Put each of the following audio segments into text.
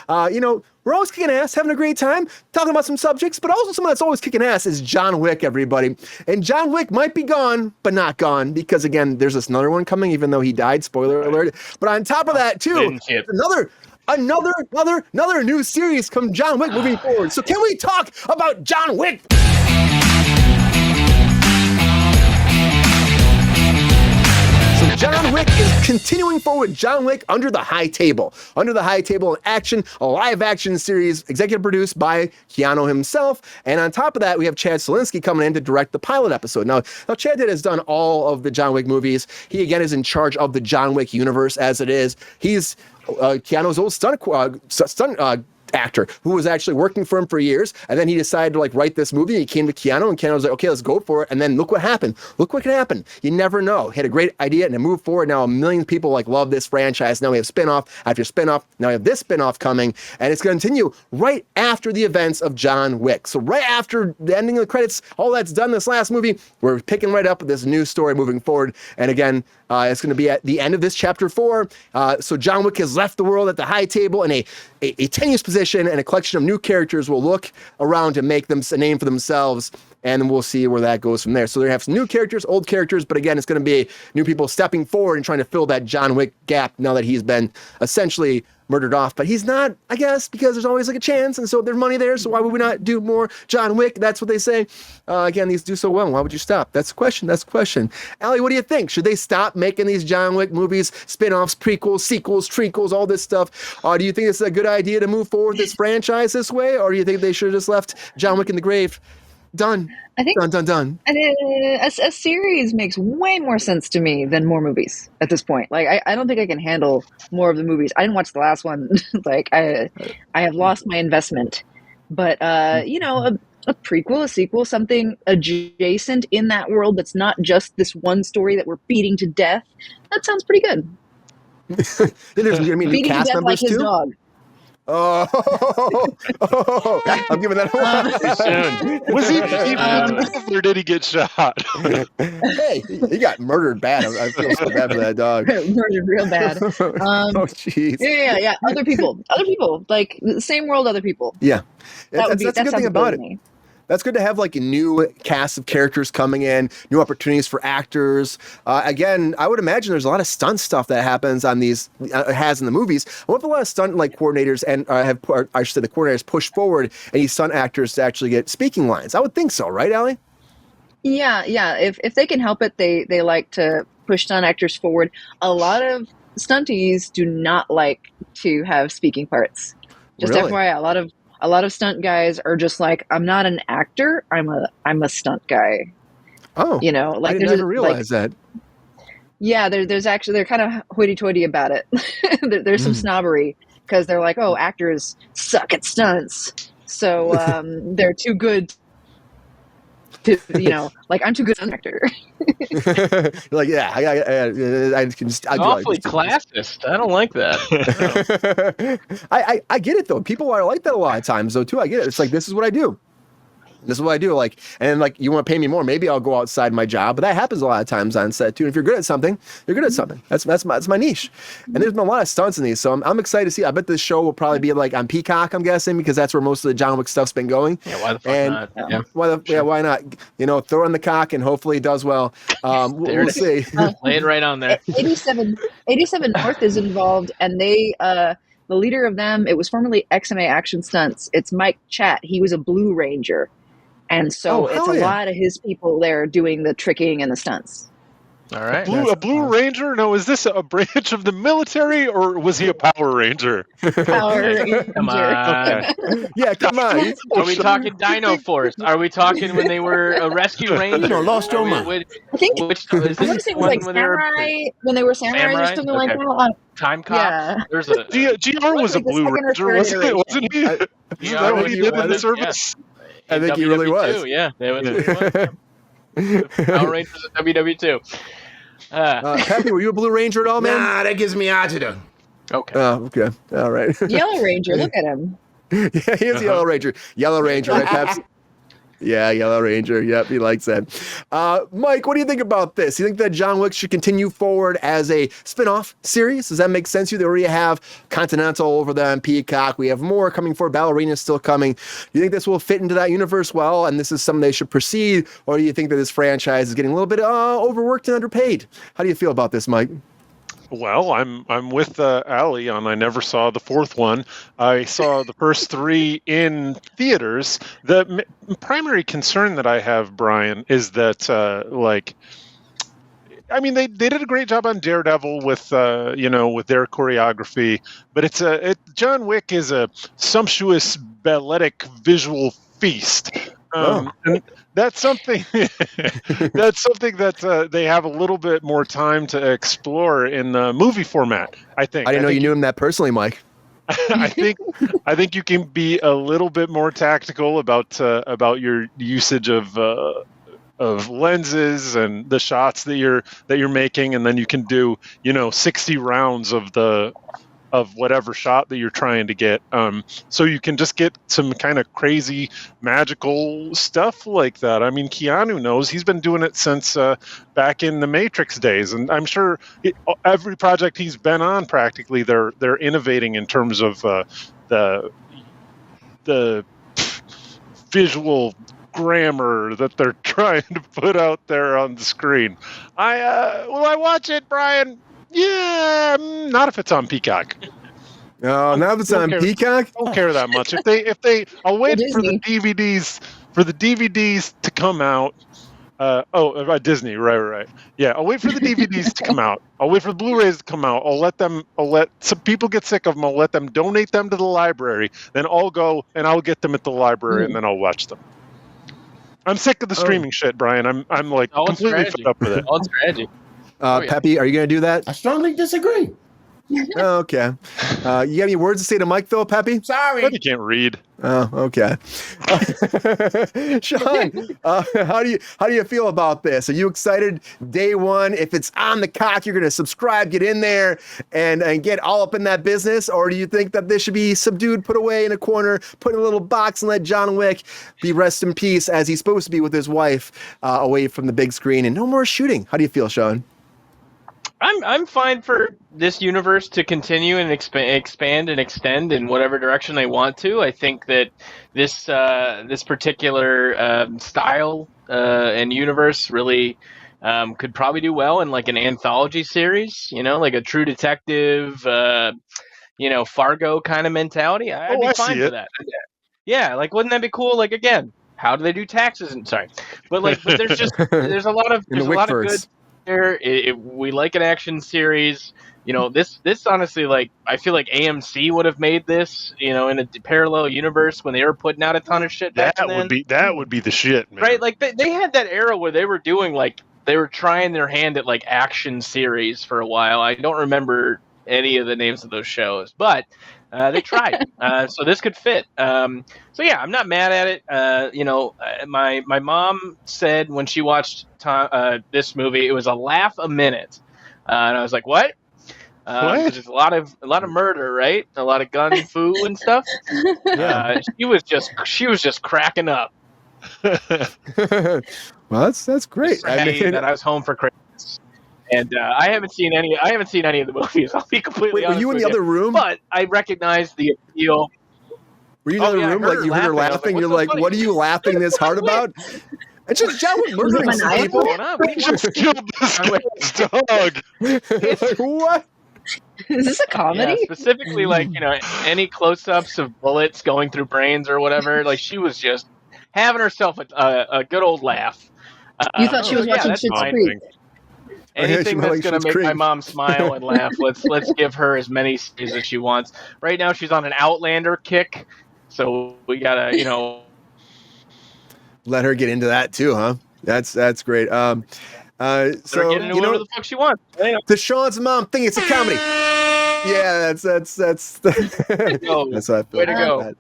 We're always kicking ass, having a great time, talking about some subjects, but also someone that's always kicking ass is John Wick, everybody. And John Wick might be gone, but not gone, because again, there's this another one coming, even though he died, spoiler alert. But on top of that, too, another new series come John Wick moving forward. So can we talk about John Wick? John Wick is continuing forward. John Wick Under the High Table. Under the High Table in action, a live action series executive produced by Keanu himself. And on top of that, we have Chad Stahelski coming in to direct the pilot episode. Now Chad has done all of the John Wick movies. He, again, is in charge of the John Wick universe as it is. He's Keanu's old stunt actor who was actually working for him for years, and then he decided to write this movie. He came to Keanu, and Keanu was like, okay, let's go for it. And then look what happened. Look what can happen. You never know. He had a great idea and it moved forward. Now a million people love this franchise. Now we have spinoff after spinoff. Now we have this spinoff coming, and it's going to continue right after the events of John Wick. So right after the ending of the credits, all that's done this last movie, we're picking right up with this new story moving forward. And again, it's going to be at the end of this chapter 4. So John Wick has left the world at the high table in a tenuous position, and a collection of new characters will look around to make them a name for themselves, and we'll see where that goes from there. So they have some new characters, old characters, but again, it's going to be new people stepping forward and trying to fill that John Wick gap now that he's been essentially murdered off. But he's not, I guess, because there's always a chance, and so there's money there, so why would we not do more John Wick? That's what they say. Again, these do so well. Why would you stop? That's the question. Allie, what do you think? Should they stop making these John Wick movies, spin-offs, prequels, sequels, trequels, all this stuff? Do you think it's a good idea to move forward this franchise this way, or do you think they should have just left John Wick in the grave? Done. I think done. A series makes way more sense to me than more movies at this point. I don't think I can handle more of the movies. I didn't watch the last one. I have lost my investment. But a prequel, a sequel, something adjacent in that world that's not just this one story that we're beating to death. That sounds pretty good. There's new cast members like his too. Dog. Oh, I'm giving that away. Was he even or did he get shot? Hey, he got murdered bad. I feel so bad for that dog. Murdered real bad. Oh, jeez. Yeah. Other people, like the same world, other people. Yeah, that's a good thing about it. That's good to have a new cast of characters coming in, new opportunities for actors. Again, I would imagine there's a lot of stunt stuff that happens on these, has in the movies. I wonder if a lot of stunt coordinators and the coordinators push forward any stunt actors to actually get speaking lines. I would think so, right, Allie? Yeah. If they can help it, they like to push stunt actors forward. A lot of stunties do not like to have speaking parts. Just really? FYI, a lot of stunt guys are just like, I'm not an actor. I'm a stunt guy. Oh, I never realized that. Yeah, there's actually, they're kind of hoity-toity about it. There's some snobbery because they're like, oh, actors suck at stunts, so they're too good. I'm too good an actor. Yeah, I can just. Awfully classist. I don't like that. I get it though. People are like that a lot of times though too. I get it. It's this is what I do. This is what I do. And you want to pay me more? Maybe I'll go outside my job. But that happens a lot of times on set too. And if you're good at something, you're good at something. That's my niche. And there's been a lot of stunts in these, so I'm excited to see. I bet this show will probably be on Peacock. I'm guessing because that's where most of the John Wick stuff's been going. Yeah, why the fuck not? Yeah. Why not? Throw in the cock and hopefully it does well. We'll see. Lay it right on there. 87 North is involved, and they. The leader of them, it was formerly XMA Action Stunts. It's Mike Chatt. He was a Blue Ranger. And so it's a lot of his people there doing the tricking and the stunts. All right. A Blue Ranger? No, is this a branch of the military or was he a Power Ranger? Power Ranger. Come on. Yeah, come on. Are we talking Dino Force? Are we talking when they were a rescue ranger? Lost your mind. I think I want to say it was samurai, when they were samurais or something like that. Time Cop. Yeah. There's a GR was a Blue Ranger, wasn't he? Is that what he did in the service? I think he really was. Yeah, that was what he was. Power Rangers at WW2. Happy, were you a Blue Ranger at all, man? Nah, that gives me agita. Okay. Okay. All right. Yellow Ranger, look at him. Yeah, he is the Yellow Ranger. Yellow Ranger, right, Peps? Yeah, Yellow Ranger. Yep, he likes that. Mike, what do you think about this? You think that John Wick should continue forward as a spin-off series? Does that make sense to you? They already have Continental over there on Peacock. We have more coming for Ballerina's still coming. Do you think this will fit into that universe well, and this is something they should proceed, or do you think that this franchise is getting a little bit overworked and underpaid? How do you feel about this, Mike? Well, I'm with Allie on. I never saw the fourth one. I saw the first three in theaters. The primary concern that I have, Brian, is that I mean, they did a great job on Daredevil with with their choreography, but John Wick is a sumptuous balletic visual feast. And that's something that they have a little bit more time to explore in the movie format. I think. I didn't know you knew him that personally, Mike. I think you can be a little bit more tactical about your usage of lenses and the shots that you're making, and then you can do 60 rounds of whatever shot that you're trying to get. So you can just get some kind of crazy magical stuff like that. I mean, Keanu knows. He's been doing it since back in the Matrix days, and I'm sure every project he's been on, practically, they're innovating in terms of the visual grammar that they're trying to put out there on the screen. Will I watch it, Brian? Yeah, not if it's on Peacock. No, now if it's on Peacock, don't care that much. If they, I'll wait for the DVDs to come out. Disney, right. Yeah, I'll wait for the DVDs to come out. I'll wait for the Blu-rays to come out. I'll let some people get sick of them. I'll let them donate them to the library. Then I'll go and I'll get them at the library and then I'll watch them. I'm sick of the streaming shit, Brian. I'm like completely fed up with it. All strategy. Peppy, are you going to do that? I strongly disagree. Okay. You got any words to say to Mike, though, Peppy? Sorry. Peppy can't read. Oh, okay. Sean, how do you feel about this? Are you excited day one? If it's on the cock, you're going to subscribe, get in there, and get all up in that business? Or do you think that this should be subdued, put away in a corner, put in a little box, and let John Wick be rest in peace as he's supposed to be with his wife, away from the big screen, and no more shooting? How do you feel, Sean? I'm fine for this universe to continue and expand and extend in whatever direction they want to. I think that this particular style and universe really could probably do well in like an anthology series, like a True Detective, Fargo kind of mentality. I'd be fine for that. Yeah, like wouldn't that be cool? Like again, how do they do taxes? But there's a lot of good. We like an action series. This honestly, like, I feel like AMC would have made this, in a parallel universe when they were putting out a ton of shit back then. That would be the shit, man. Right? Like they had that era where they were doing they were trying their hand at like action series for a while. I don't remember any of the names of those shows, but they tried. So this could fit. So yeah, I'm not mad at it. My mom said when she watched this movie, it was a laugh a minute, and I was like, what? What? There's a lot of murder, right? A lot of gun fu and stuff. Yeah. She was just cracking up. Well, that's great. That I was home for Christmas. And I haven't seen any of the movies. I'll be completely honest. Were you in the other room? But I recognize the appeal. Were you in the other room? Like you heard her laughing. You're like, what are you laughing this hard about? It's just John Wick murdering some people. We just killed this guy's dog. Like, what? Is this a comedy? Yeah, specifically, any close-ups of bullets going through brains or whatever. Like she was just having herself a good old laugh. You thought she was watching Schitt's Creek. Anything that's going to make my mom smile and laugh, let's give her as many series as she wants. Right now, she's on an Outlander kick, so we gotta, let her get into that too, huh? That's great. So get into whatever the fuck she wants. The Sean's mom thing, it's a comedy. Yeah, that's Way to go. That's what I feel. Way to go.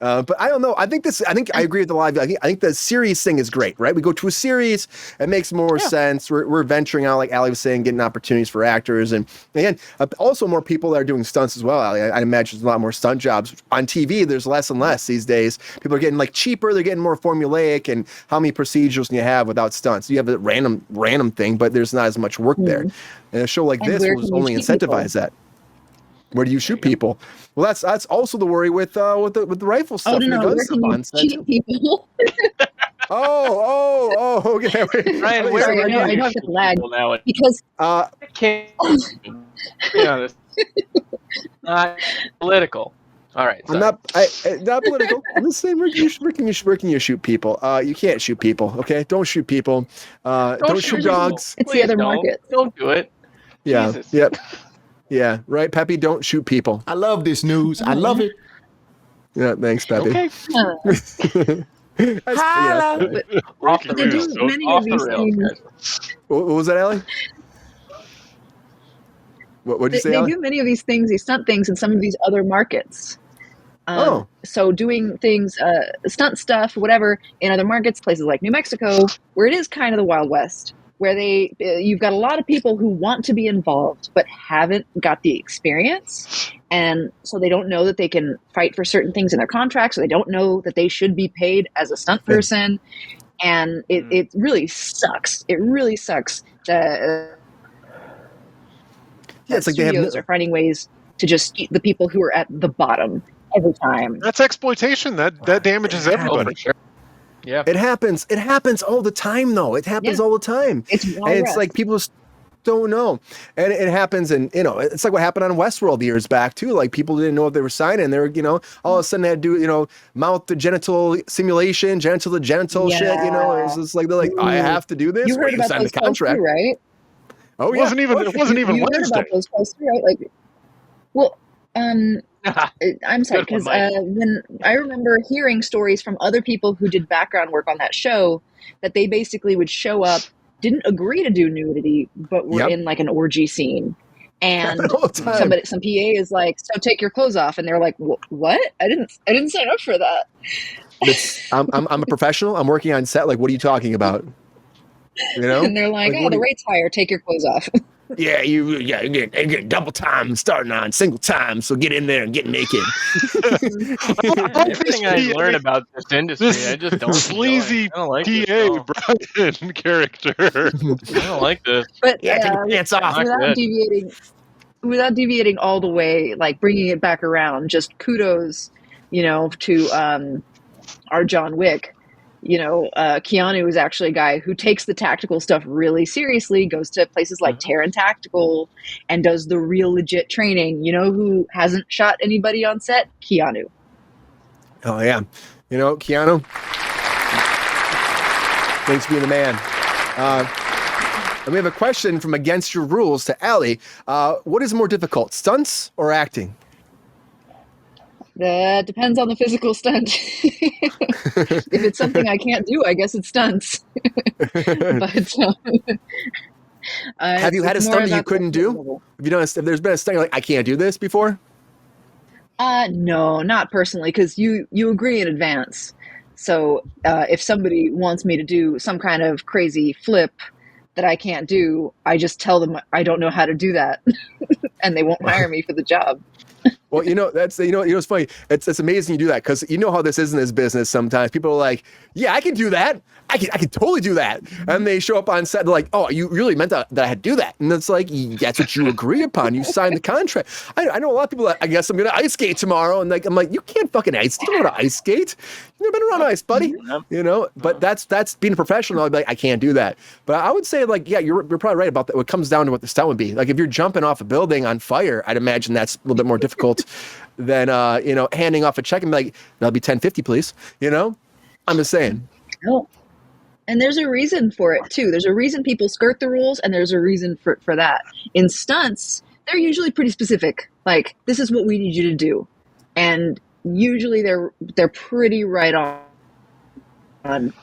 But I don't know. I think I agree with the live. I think the series thing is great, right? We go to a series, it makes more sense. We're venturing out, like Ali was saying, getting opportunities for actors, and again, also more people that are doing stunts as well. Ali, I imagine there's a lot more stunt jobs on TV. There's less and less these days. People are getting like cheaper. They're getting more formulaic, and how many procedures can you have without stunts? You have a random thing, but there's not as much work there. And a show like this will only incentivize that. Where do you shoot people? Well, that's also the worry with the rifle stuff. Oh no, and the gun where stuff can you on set, cheat too. people? Okay. Wait. Ryan, where Sorry, are I know you I've got lag now? because I can't be honest. Not political. All right. I'm not political. I'm just saying, where can you shoot people? You can't shoot people. Okay, don't shoot people. Don't shoot dogs. it's the other market. Don't do it. Yeah. Jesus. Yep. Yeah. Right, Peppy. Don't shoot people. I love this news. I love it. Yeah. Thanks, Peppy. Okay. Holla. Off the They do rails. many Off of the these rails, things. guys. What was that, Allie? What'd you say, They Allie? do many of these things, these stunt things, in some of these other markets. So doing things, stunt stuff, whatever, in other markets, places like New Mexico, where it is kind of the Wild West, where you've got a lot of people who want to be involved but haven't got the experience, and so they don't know that they can fight for certain things in their contracts, or they don't know that they should be paid as a stunt person, and it really sucks. It really sucks. It's like they Studios are finding ways to just eat the people who are at the bottom every time. That's exploitation. That damages everybody. Sure. Yeah. It happens. It happens all the time, though. It happens all the time. It's And it's like people just don't know. And it happens, and it's like what happened on Westworld years back too. Like people didn't know what they were signing. They were, all of a sudden they had to do, mouth to genital simulation, genital to genital shit. It's just like they're like, I have to do this. You heard about sign the those posts contract, right? Oh It yeah, wasn't even You heard Wednesday. about those posts, right? Like, well, I'm sorry, Good one, because Mike. when I remember hearing stories from other people who did background work on that show, that they basically would show up, didn't agree to do nudity, but were in like an orgy scene, and All the time. some PA is like, "So take your clothes off," and they're like, "What? I didn't sign up for that." I'm a professional. I'm working on set. Like, what are you talking about? And they're like, "Oh, the rate's higher. Take your clothes off." Yeah, you get double time starting on single time, so get in there and get naked. Everything I learn about this industry, I just don't sleazy enjoy. I don't like this at PA all. Brian character. I don't like this. But Yeah, take your pants off. Not good. without deviating all the way, like bringing it back around, just kudos, to our John Wick. Keanu is actually a guy who takes the tactical stuff really seriously, goes to places like Terran Tactical and does the real legit training. Who hasn't shot anybody on set? Keanu. Oh yeah, Keanu. Thanks for being the man. And we have a question from Against Your Rules to Allie. What is more difficult, stunts or acting? That depends on the physical stunt. If it's something I can't do, I guess it's stunts. But Have you had a stunt that you couldn't do? Have you done? If there's been a stunt you're like, I can't do this before? No, not personally, because you agree in advance. So if somebody wants me to do some kind of crazy flip that I can't do, I just tell them I don't know how to do that, and they won't hire me for the job. Well, that's it's funny. It's amazing you do that, because you know how this is in this business. Sometimes people are like, "Yeah, I can do that. I can totally do that," and they show up on set. They're like, "Oh, you really meant that I had to do that?" And it's like, that's what you agree upon. You signed the contract. I know a lot of people that, I guess I'm gonna ice skate tomorrow, and I'm like, you can't fucking ice. You don't know how to ice skate. You've never been around ice, buddy. But that's being a professional. I'd be like, I can't do that. But I would say, like, yeah, you're probably right about that. It comes down to what the stunt would be. Like if you're jumping off a building on fire, I'd imagine that's a little bit more difficult than handing off a check and be like, that'll be $10.50, please. I'm just saying. No. And there's a reason for it too. There's a reason people skirt the rules, and there's a reason for that. In stunts, they're usually pretty specific. Like, this is what we need you to do, and usually they're pretty right on.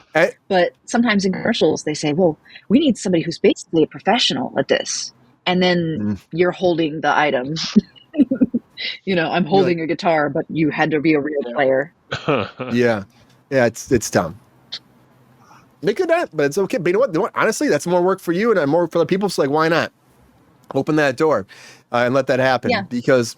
But sometimes in commercials, they say, "Well, we need somebody who's basically a professional at this," and then you're holding the item. I'm holding a guitar, but you had to be a real player. Yeah, it's dumb. Make it that, but it's okay. But you know what? Honestly, that's more work for you and more for the people. So like, why not open that door and let that happen? Yeah. Because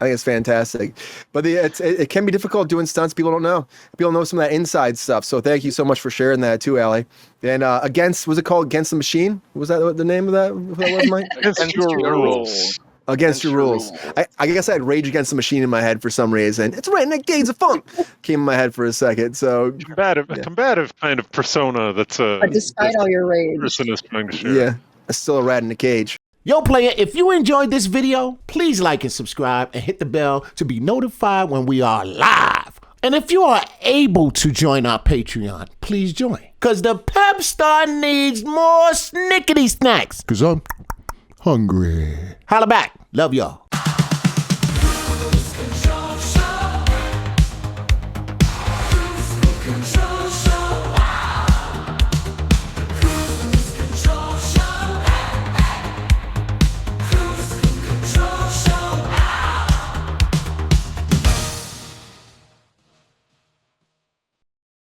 I think it's fantastic. But it can be difficult doing stunts. People don't know. People know some of that inside stuff. So thank you so much for sharing that too, Allie. And was it called Against the Machine? Was that the name of that? What that was, Mike? Against your rules. Against your rules. I guess I had Rage Against the Machine in my head for some reason. It's right in Gates of Funk came in my head for a second. So combative kind of persona that's But despite all your rage, person is trying to share. yeah, it's still a rat in a cage. Yo, player, if you enjoyed this video, please like and subscribe and hit the bell to be notified when we are live. And if you are able to join our Patreon, please join. Because the Pep Star needs more snickety snacks. Because I'm hungry. Holla back. Love y'all.